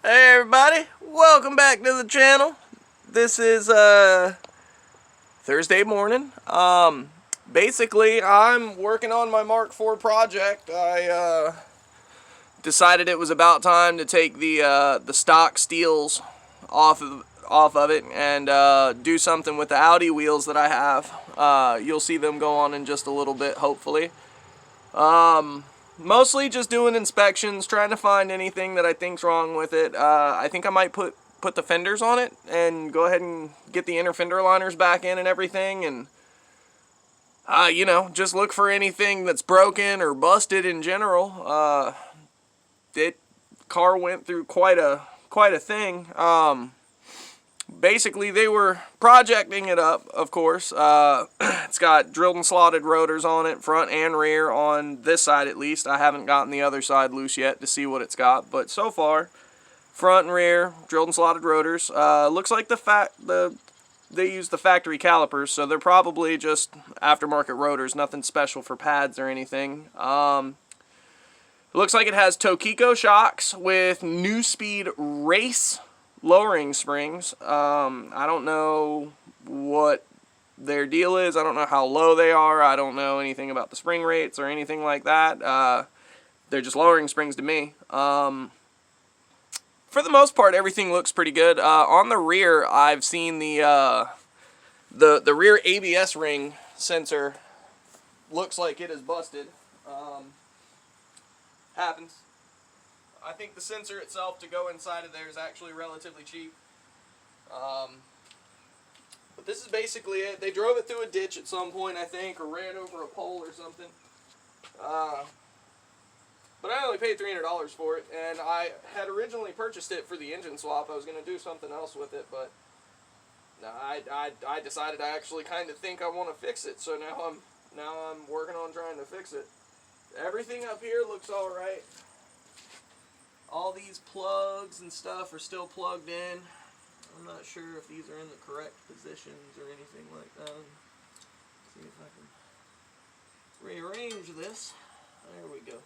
Hey everybody, welcome back to the channel. This is Thursday morning. Basically I'm working on my Mk4 project. I decided it was about time to take the stock steels off of it and do something with the Audi wheels that I have. You'll see them go on in just a little bit, hopefully. Mostly just doing inspections, trying to find anything that I think's wrong with it. I think I might put the fenders on it and go ahead and get the inner fender liners back in and everything, and you know, just look for anything that's broken or busted in general. Car went through quite a thing. Basically, they were projecting it up, of course. It's got drilled and slotted rotors on it, front and rear, on this side at least. I haven't gotten the other side loose yet to see what it's got, but so far, front and rear, drilled and slotted rotors. Looks like they use the factory calipers, so they're probably just aftermarket rotors, nothing special for pads or anything. It looks like it has Tokiko shocks with New Speed Race lowering springs. I don't know what their deal is. I don't know how low they are. I don't know anything about the spring rates or anything like that. They're just lowering springs to me. For the most part, everything looks pretty good. On the rear, I've seen the rear ABS ring sensor looks like it is busted. Happens. I think the sensor itself to go inside of there is actually relatively cheap. But this is basically it. They drove it through a ditch at some point, I think, or ran over a pole or something. But I only paid $300 for it, and I had originally purchased it for the engine swap. I was going to do something else with it, but I decided I actually kind of think I want to fix it. So now I'm working on trying to fix it. Everything up here looks all right. All these plugs and stuff are still plugged in. I'm not sure if these are in the correct positions or anything like that. Let's see if I can rearrange this. There we go.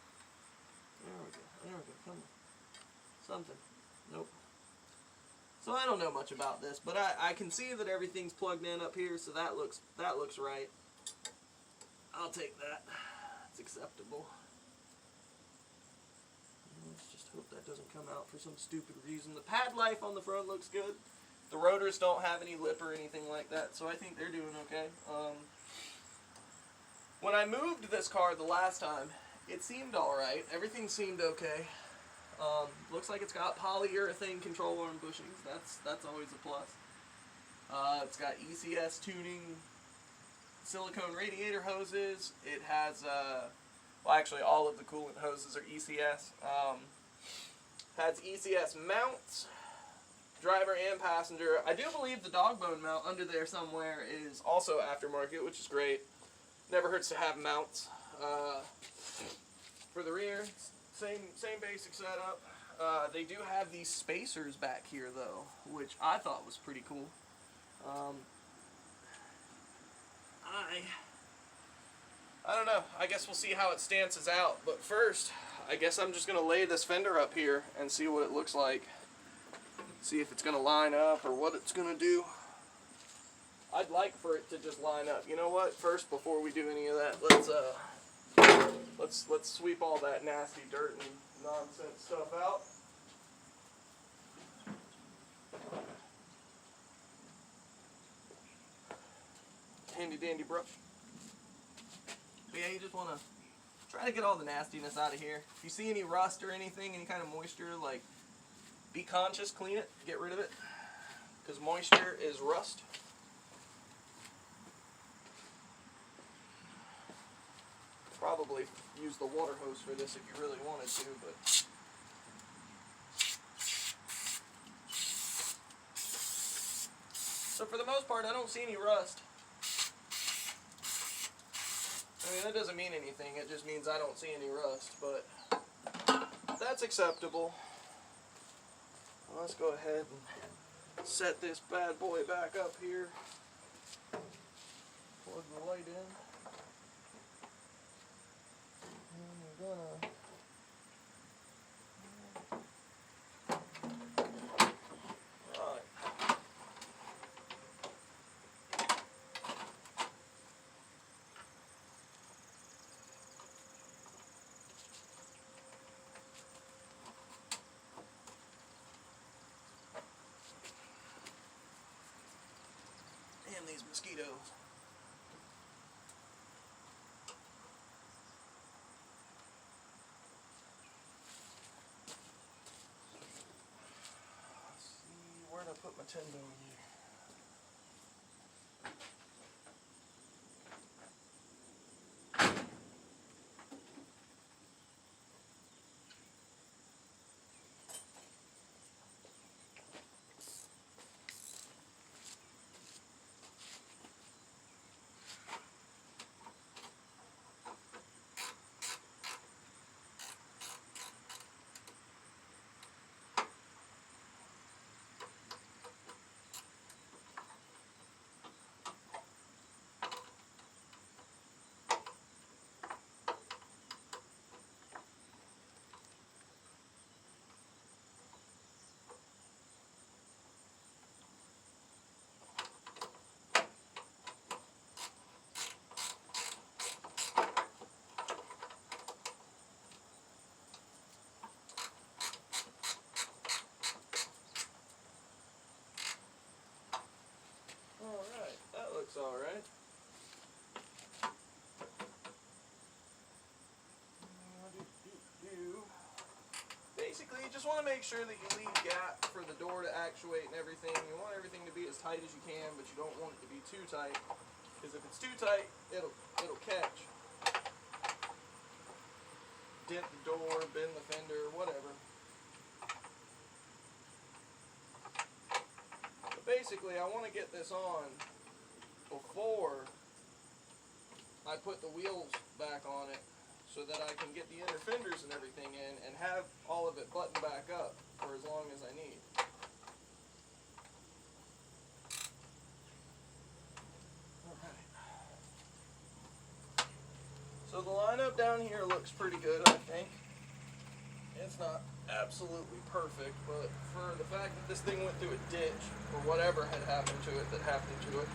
There we go. Come on. Something. Nope. So I don't know much about this, but I can see that everything's plugged in up here, so that looks right. I'll take that. It's acceptable. Let's just hope that doesn't come out for some stupid reason. The pad life on the front looks good. The rotors don't have any lip or anything like that, so I think they're doing okay. When I moved this car the last time, it seemed alright. Everything seemed okay. Looks like it's got polyurethane control arm bushings. That's always a plus. It's got ECS tuning, silicone radiator hoses. It has, well, actually all of the coolant hoses are ECS. Has ECS mounts, driver and passenger. I do believe the dog bone mount under there somewhere is also aftermarket, which is great. Never hurts to have mounts. For the rear, same basic setup. They do have these spacers back here though, which I thought was pretty cool. I don't know. I guess we'll see how it stances out. But first, I guess I'm just going to lay this fender up here and see what it looks like. See if it's going to line up or what it's going to do. I'd like for it to just line up. You know what? First, before we do any of that, let's sweep all that nasty dirt and nonsense stuff out. Handy dandy brush. But yeah, you just want to try to get all the nastiness out of here. If you see any rust or anything, any kind of moisture, like, be conscious, clean it, get rid of it, because moisture is rust. Probably use the water hose for this if you really wanted to, but so for the most part, I don't see any rust. I mean, that doesn't mean anything. It just means I don't see any rust, but that's acceptable. Let's go ahead and set this bad boy back up here. Plug the light in. And we're gonna these mosquitoes. Let's see, where'd I put my 10 bone here? Alright, that looks alright. Basically, you just want to make sure that you leave gap for the door to actuate and everything. You want everything to be as tight as you can, but you don't want it to be too tight, because if it's too tight, it'll catch. Dent the door, bend the fender, whatever. But basically, I want to get this on before I put the wheels back on it, so that I can get the inner fenders and everything in and have all of it buttoned back up for as long as I need. Alright. So the lineup down here looks pretty good, I think. It's not absolutely perfect, but for the fact that this thing went through a ditch, or whatever had happened to it that happened to it,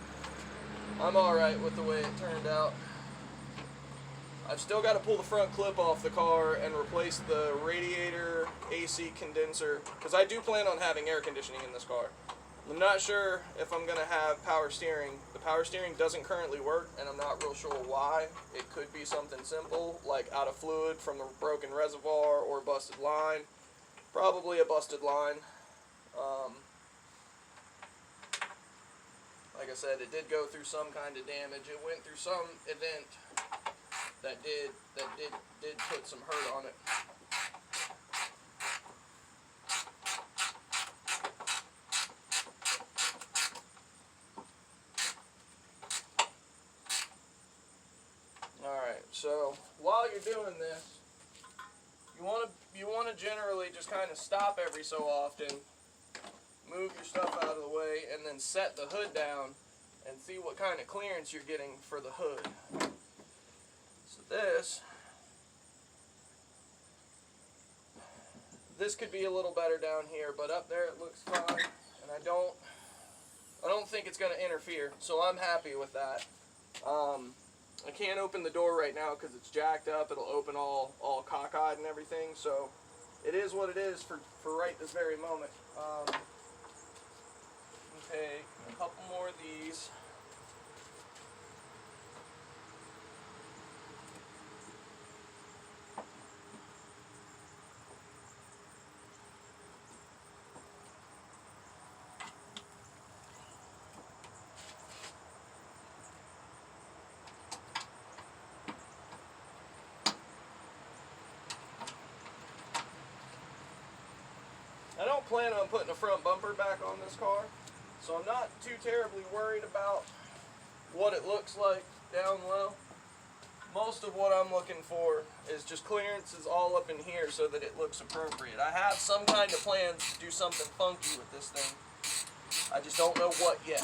I'm alright with the way it turned out. I've still got to pull the front clip off the car and replace the radiator AC condenser, because I do plan on having air conditioning in this car. I'm not sure if I'm going to have power steering. The power steering doesn't currently work, and I'm not real sure why. It could be something simple, like out of fluid from the broken reservoir or a busted line. Probably a busted line. Like I said, it did go through some kind of damage. It went through some event that did put some hurt on it. Alright, so while you're doing this, you want to generally just kind of stop every so often, move your stuff out of the way, and then set the hood down and see what kind of clearance you're getting for the hood. So this could be a little better down here, but up there it looks fine, and I don't think it's going to interfere, so I'm happy with that. I can't open the door right now because it's jacked up. It'll open all cockeyed and everything, so it is what it is for right this very moment. Take a couple more of these. I don't plan on putting a front bumper back on this car, so I'm not too terribly worried about what it looks like down low. Most of what I'm looking for is just clearances all up in here so that it looks appropriate. I have some kind of plans to do something funky with this thing. I just don't know what yet.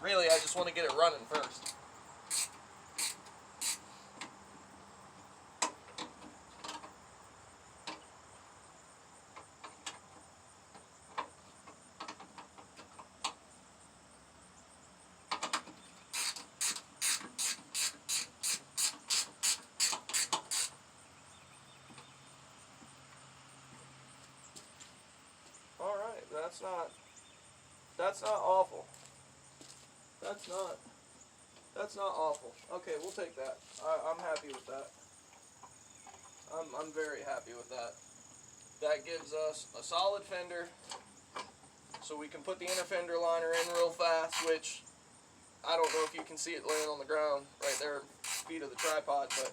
Really, I just want to get it running first. Alright, that's not That's not awful. That's not awful. Okay, we'll take that. I'm happy with that. I'm very happy with that. That gives us a solid fender, so we can put the inner fender liner in real fast, which I don't know if you can see it laying on the ground right there, feet of the tripod, but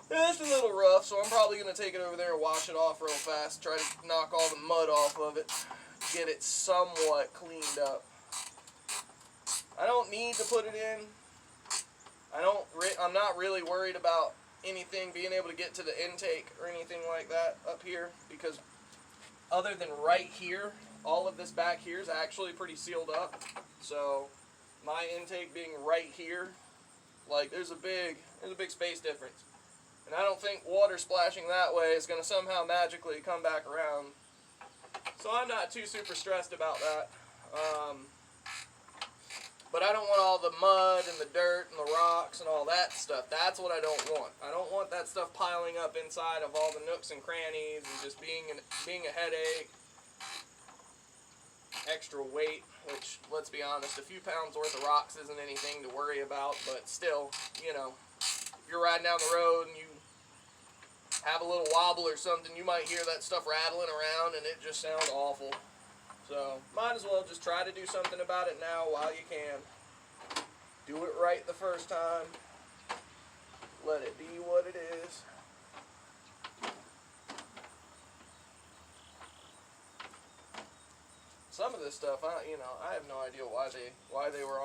it's a little rough, so I'm probably going to take it over there and wash it off real fast, try to knock all the mud off of it, get it somewhat cleaned up. I don't need to put it in. I'm not really worried about anything being able to get to the intake or anything like that up here, because other than right here, all of this back here is actually pretty sealed up. So my intake being right here, like there's a big space difference. And I don't think water splashing that way is going to somehow magically come back around. So I'm not too super stressed about that. But I don't want all the mud and the dirt and the rocks and all that stuff. That's what I don't want. I don't want that stuff piling up inside of all the nooks and crannies and just being a headache. Extra weight, which, let's be honest, a few pounds worth of rocks isn't anything to worry about, but still, you know, if you're riding down the road and you have a little wobble or something, you might hear that stuff rattling around and it just sounds awful. So, might as well just try to do something about it now while you can. Do it right the first time. Let it be what it is. Some of this stuff, I have no idea why they were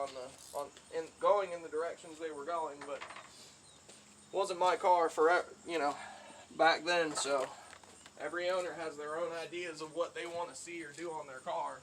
going in the directions they were going, but it wasn't my car forever, back then, so every owner has their own ideas of what they want to see or do on their car.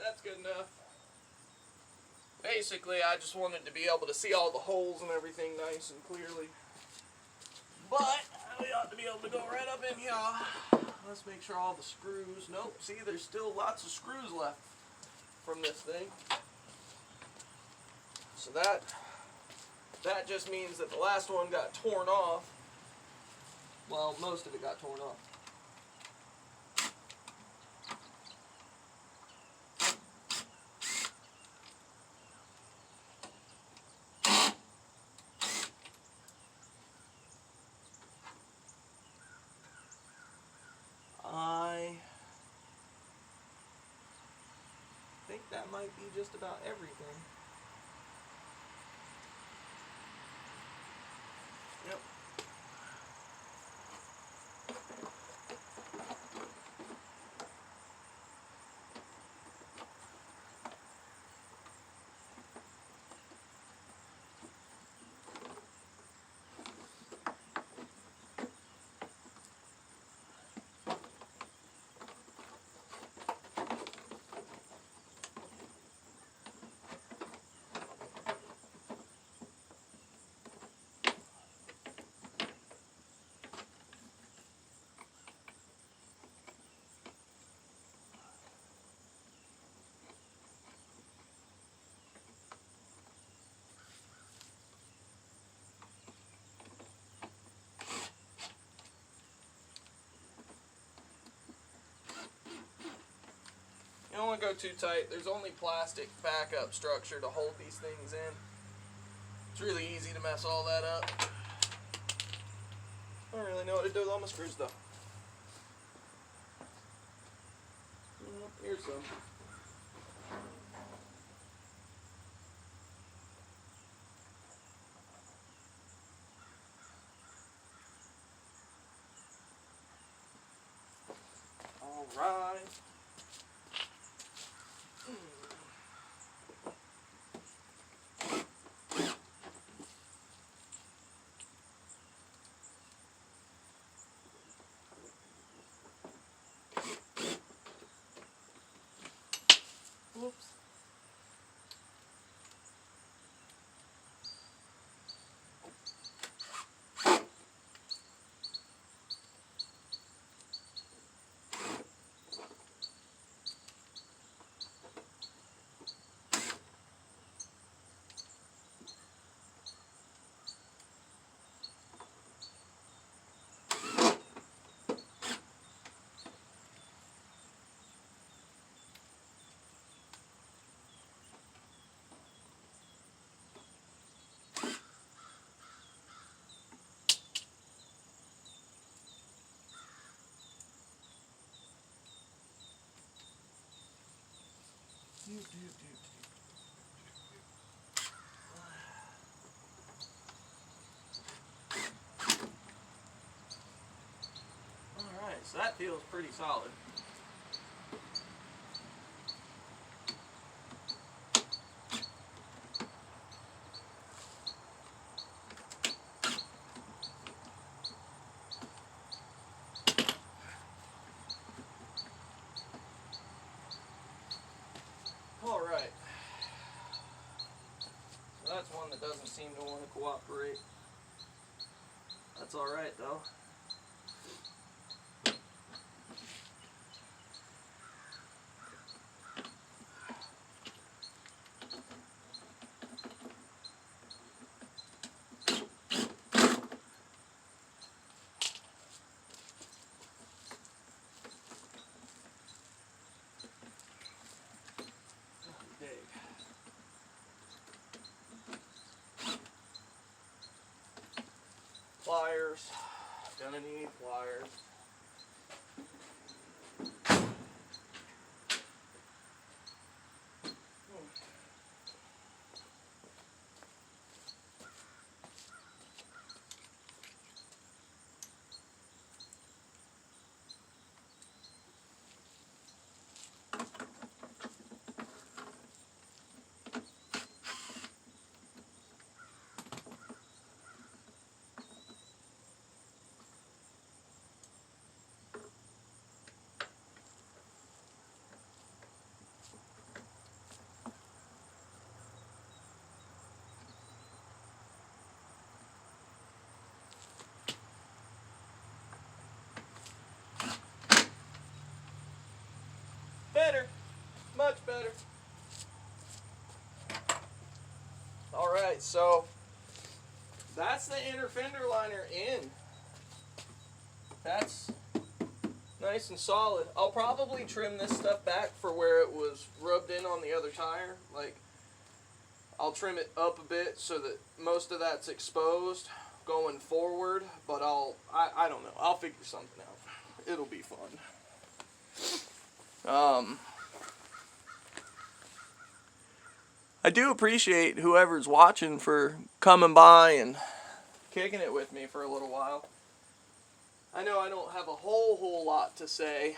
That's good enough. Basically, I just wanted to be able to see all the holes and everything nice and clearly. But we ought to be able to go right up in here. Let's make sure all the screws. Nope, see, there's still lots of screws left from this thing. So that just means that the last one got torn off. Well, most of it got torn off. I think that might be just about everything. Yep. You don't want to go too tight. There's only plastic backup structure to hold these things in. It's really easy to mess all that up. I don't really know what to do with all my screws though. Here's some. Alright. Whoops. Alright, so that feels pretty solid. Alright. So that's one that doesn't seem to want to cooperate. That's alright though. Pliers. Gonna need pliers. Better. Much better. Alright, so that's the inner fender liner in. That's nice and solid. I'll probably trim this stuff back for where it was rubbed in on the other tire. Like, I'll trim it up a bit so that most of that's exposed going forward, but I don't know. I'll figure something out. It'll be fun. I do appreciate whoever's watching for coming by and kicking it with me for a little while. I know I don't have a whole lot to say,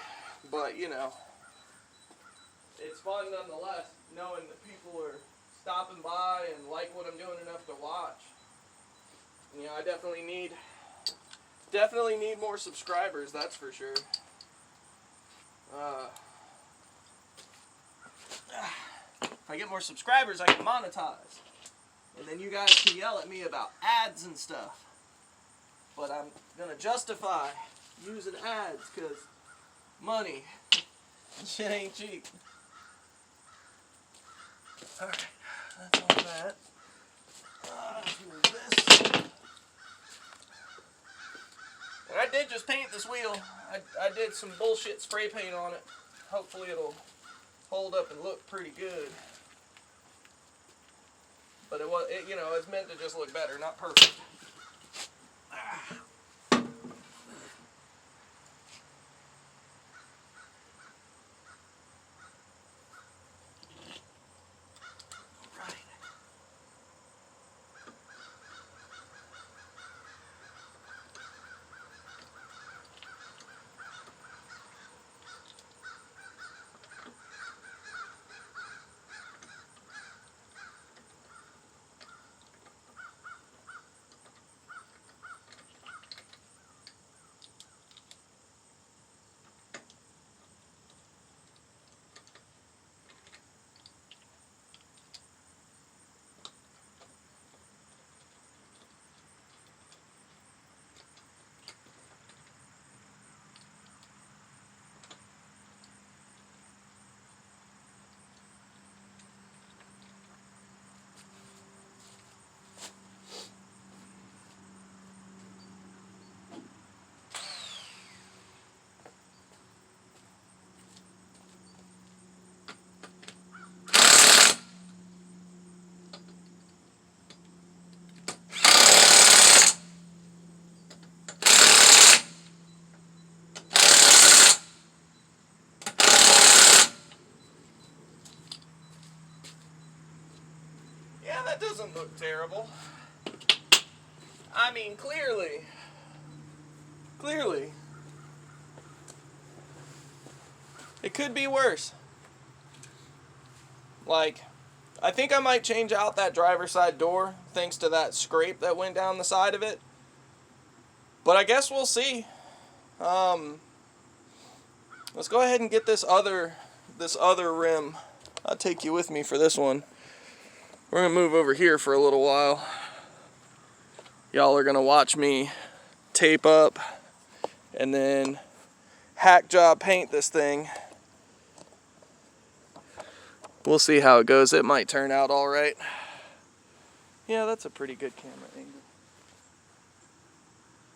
but you know, it's fun nonetheless knowing that people are stopping by and like what I'm doing enough to watch. You know, I definitely need more subscribers, that's for sure. If I get more subscribers, I can monetize. And then you guys can yell at me about ads and stuff. But I'm going to justify using ads because money, shit ain't cheap. Alright, that's all that. This. And I did just paint this wheel. I did some bullshit spray paint on it. Hopefully it'll hold up and look pretty good. But you know, it's meant to just look better, not perfect. that doesn't look terrible. I mean, clearly, it could be worse. Like, I think I might change out that driver's side door thanks to that scrape that went down the side of it. But I guess we'll see. Let's go ahead and get this other rim. I'll take you with me for this one. We're gonna move over here for a little while. Y'all are gonna watch me tape up and then hack job paint this thing. We'll see how it goes. It might turn out all right. Yeah, that's a pretty good camera angle.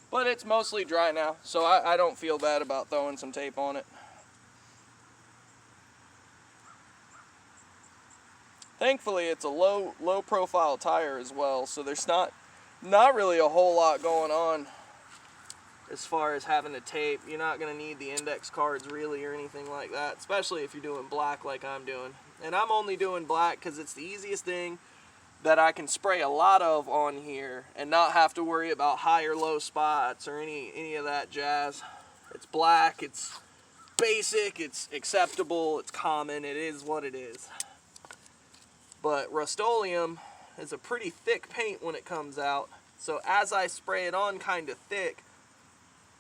But it's mostly dry now, so I don't feel bad about throwing some tape on it. Thankfully, it's a low profile tire as well, so there's not really a whole lot going on as far as having to tape. You're not going to need the index cards really or anything like that, especially if you're doing black like I'm doing. And I'm only doing black because it's the easiest thing that I can spray a lot of on here and not have to worry about high or low spots or any of that jazz. It's black, it's basic, it's acceptable, it's common, it is what it is. But Rust-Oleum is a pretty thick paint when it comes out, so as I spray it on kind of thick,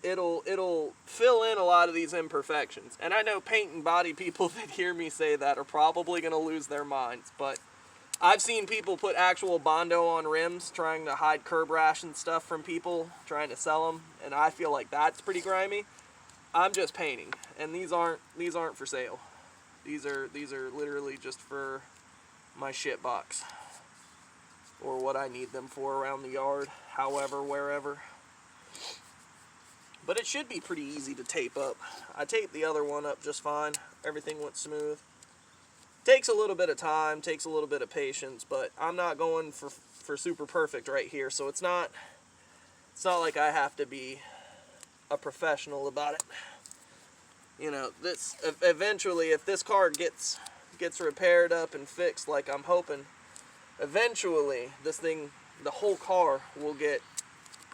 it'll fill in a lot of these imperfections. And I know paint and body people that hear me say that are probably going to lose their minds, but I've seen people put actual Bondo on rims trying to hide curb rash and stuff from people trying to sell them, and I feel like that's pretty grimy. I'm just painting, and these aren't for sale. These are literally just for my shit box, or what I need them for around the yard, however, wherever. But it should be pretty easy to tape up. I taped the other one up just fine. Everything went smooth. Takes a little bit of time, takes a little bit of patience, but I'm not going for super perfect right here, so it's not like I have to be a professional about it. You know, this eventually, if this car gets repaired up and fixed like I'm hoping, eventually this thing, the whole car, will get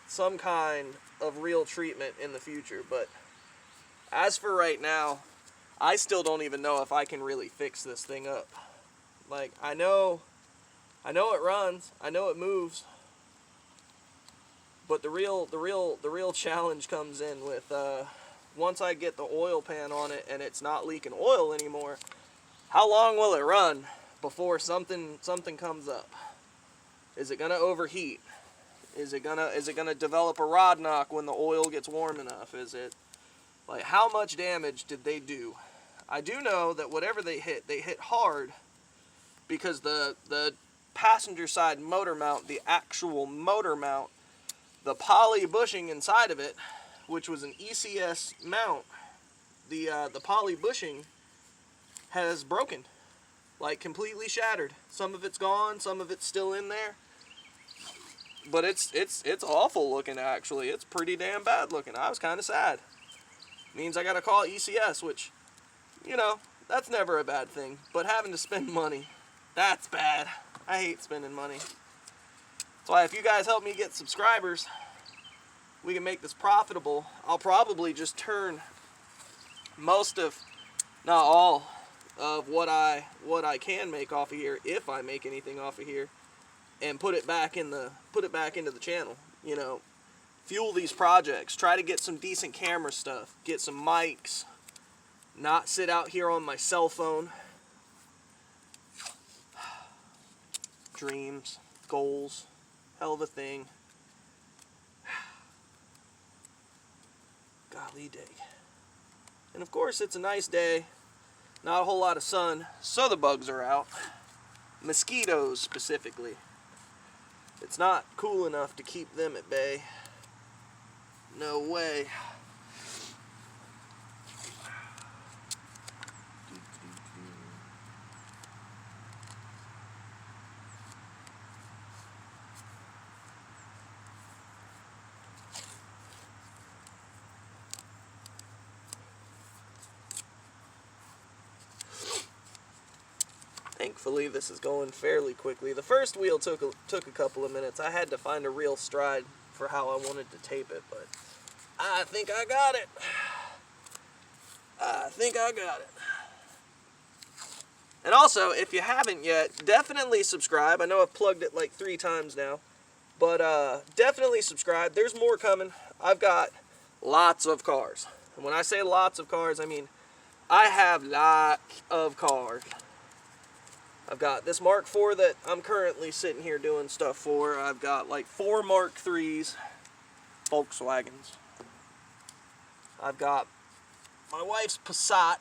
some kind of real treatment in the future. But as for right now, I still don't even know if I can really fix this thing up. Like, I know it runs, I know it moves, but the real challenge comes in with once I get the oil pan on it and it's not leaking oil anymore. How long will it run before something comes up? Is it gonna overheat? Is it gonna develop a rod knock when the oil gets warm enough? Is it, like, how much damage did they do? I do know that whatever they hit hard, because the passenger side motor mount, the actual motor mount, the poly bushing inside of it, which was an ECS mount, the poly bushing has broken, like completely shattered. Some of it's gone, some of it's still in there. But it's awful looking, actually. It's pretty damn bad looking. I was kind of sad. Means I gotta call ECS, which, you know, that's never a bad thing. But having to spend money, that's bad. I hate spending money. That's why if you guys help me get subscribers, we can make this profitable. I'll probably just turn most of, not all, of what I can make off of here, if I make anything off of here, and put it back into the channel. You know, fuel these projects, try to get some decent camera stuff, get some mics, not sit out here on my cell phone. Dreams, goals, hell of a thing. Golly dig. And of course it's a nice day, not a whole lot of sun, so the bugs are out. Mosquitoes specifically. It's not cool enough to keep them at bay. No way. Thankfully, this is going fairly quickly. The first wheel took a couple of minutes. I had to find a real stride for how I wanted to tape it, but I think I got it. I think I got it. And also, if you haven't yet, definitely subscribe. I know I've plugged it like 3 times now, but definitely subscribe. There's more coming. I've got lots of cars. And when I say lots of cars, I mean I have lots of cars. I've got this Mk4 that I'm currently sitting here doing stuff for. I've got like 4 Mk3s, Volkswagens. I've got my wife's Passat.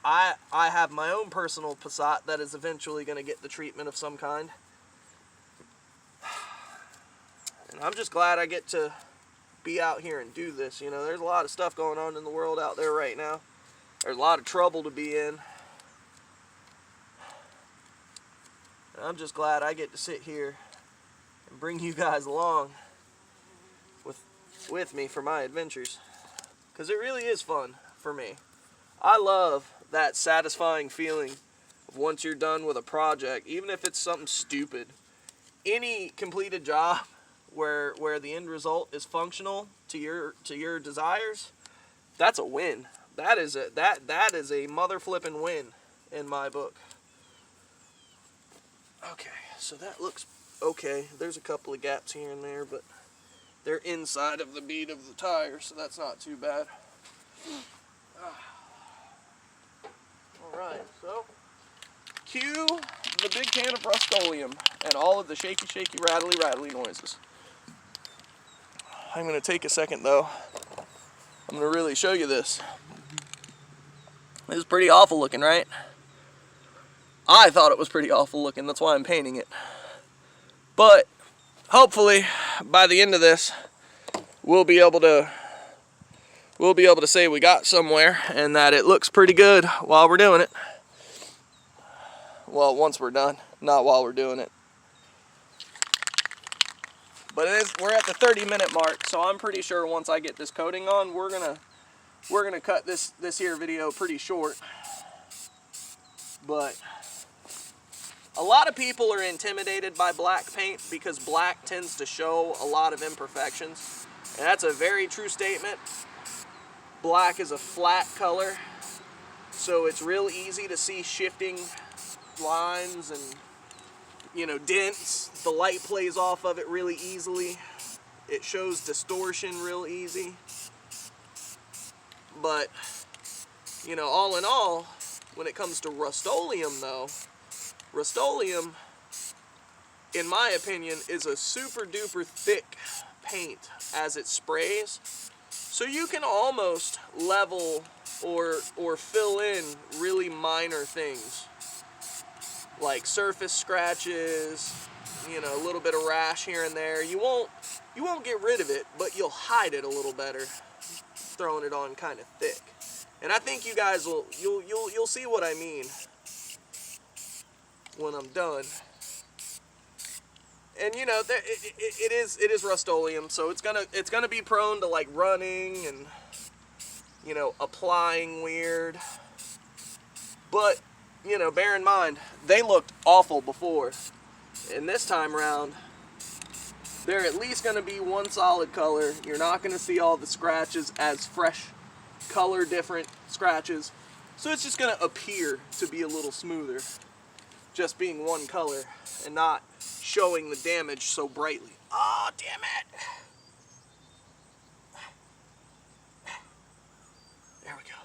I have my own personal Passat that is eventually going to get the treatment of some kind. And I'm just glad I get to be out here and do this. You know, there's a lot of stuff going on in the world out there right now. There's a lot of trouble to be in. And I'm just glad I get to sit here and bring you guys along with me for my adventures. Because it really is fun for me. I love that satisfying feeling of once you're done with a project, even if it's something stupid. Any completed job where the end result is functional to your desires, that's a win. That is a mother flipping win in my book. Okay, so that looks okay. There's a couple of gaps here and there, but they're inside of the bead of the tire, so that's not too bad. Alright, so cue the big can of Rust-Oleum and all of the shaky, rattly noises. I'm going to take a second though. I'm going to really show you this. This is pretty awful looking, right? I thought it was pretty awful looking, that's why I'm painting it. But hopefully by the end of this we'll be able to say we got somewhere and that it looks pretty good while we're doing it. Well, once we're done, not while we're doing it. But we're at the 30-minute mark, so I'm pretty sure once I get this coating on, we're gonna cut this here video pretty short. But a lot of people are intimidated by black paint because black tends to show a lot of imperfections. And that's a very true statement. Black is a flat color, so it's real easy to see shifting lines and, you know, dents. The light plays off of it really easily. It shows distortion real easy. But, you know, all in all, when it comes to Rust-Oleum though, Rust-Oleum, in my opinion, is a super duper thick paint as it sprays. So you can almost level or fill in really minor things. Like surface scratches, you know, a little bit of rash here and there. You won't get rid of it, but you'll hide it a little better, throwing it on kind of thick. And I think you guys you'll see what I mean when I'm done. And you know, it is Rust-Oleum, so it's gonna be prone to like running and, you know, applying weird. But, you know, bear in mind, they looked awful before. And this time around, they're at least gonna be one solid color. You're not gonna see all the scratches as fresh color, different scratches. So it's just gonna appear to be a little smoother, just being one color and not showing the damage so brightly. Oh, damn it! There we go.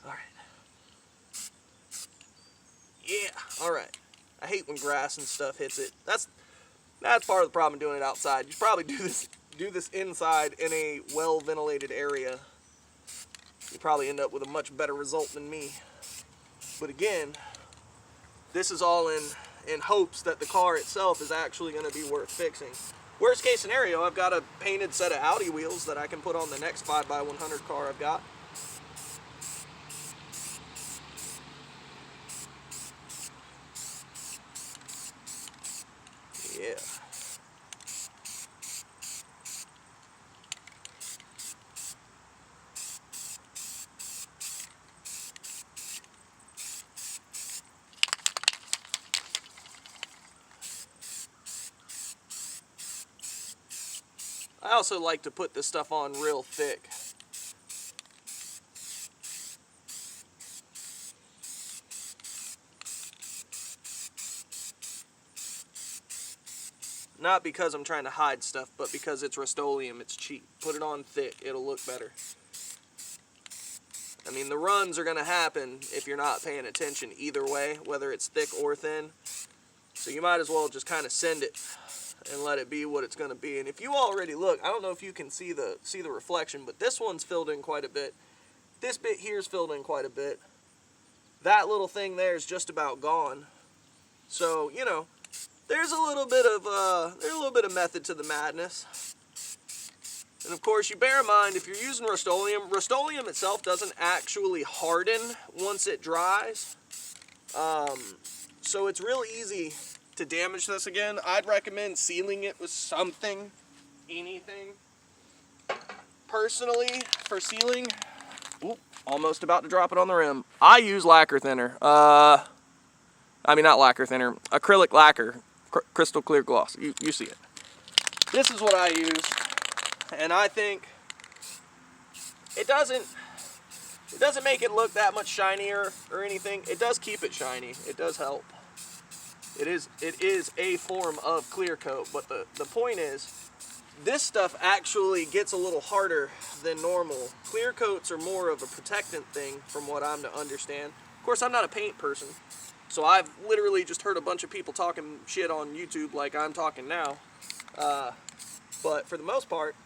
Alright. Yeah, alright. I hate when grass and stuff hits it. That's part of the problem doing it outside. You should probably do this inside in a well-ventilated area. You probably end up with a much better result than me. But again, this is all in hopes that the car itself is actually going to be worth fixing. Worst case scenario, I've got a painted set of Audi wheels that I can put on the next 5x100 car I've got. Yeah. I also like to put this stuff on real thick. Not because I'm trying to hide stuff, but because it's Rust-Oleum, it's cheap. Put it on thick, it'll look better. I mean, the runs are going to happen if you're not paying attention either way, whether it's thick or thin. So you might as well just kind of send it and let it be what it's going to be. And if you already look, I don't know if you can see the reflection, but this one's filled in quite a bit. This bit here's filled in quite a bit. That little thing there is just about gone. So, you know, there's a little bit of method to the madness. And of course, you bear in mind, if you're using Rust-Oleum, Rust-Oleum itself doesn't actually harden once it dries. So it's real easy to damage this again. I'd recommend sealing it with something, anything. Personally, for sealing, almost about to drop it on the rim, I use lacquer thinner. I mean, not lacquer thinner, acrylic lacquer. Crystal clear gloss. You see it. This is what I use, and I think it doesn't make it look that much shinier or anything. It does keep it shiny. It does help. It is a form of clear coat, but the point is, this stuff actually gets a little harder than normal. Clear coats are more of a protectant thing, from what I'm to understand. Of course, I'm not a paint person. So I've literally just heard a bunch of people talking shit on YouTube like I'm talking now. But for the most part,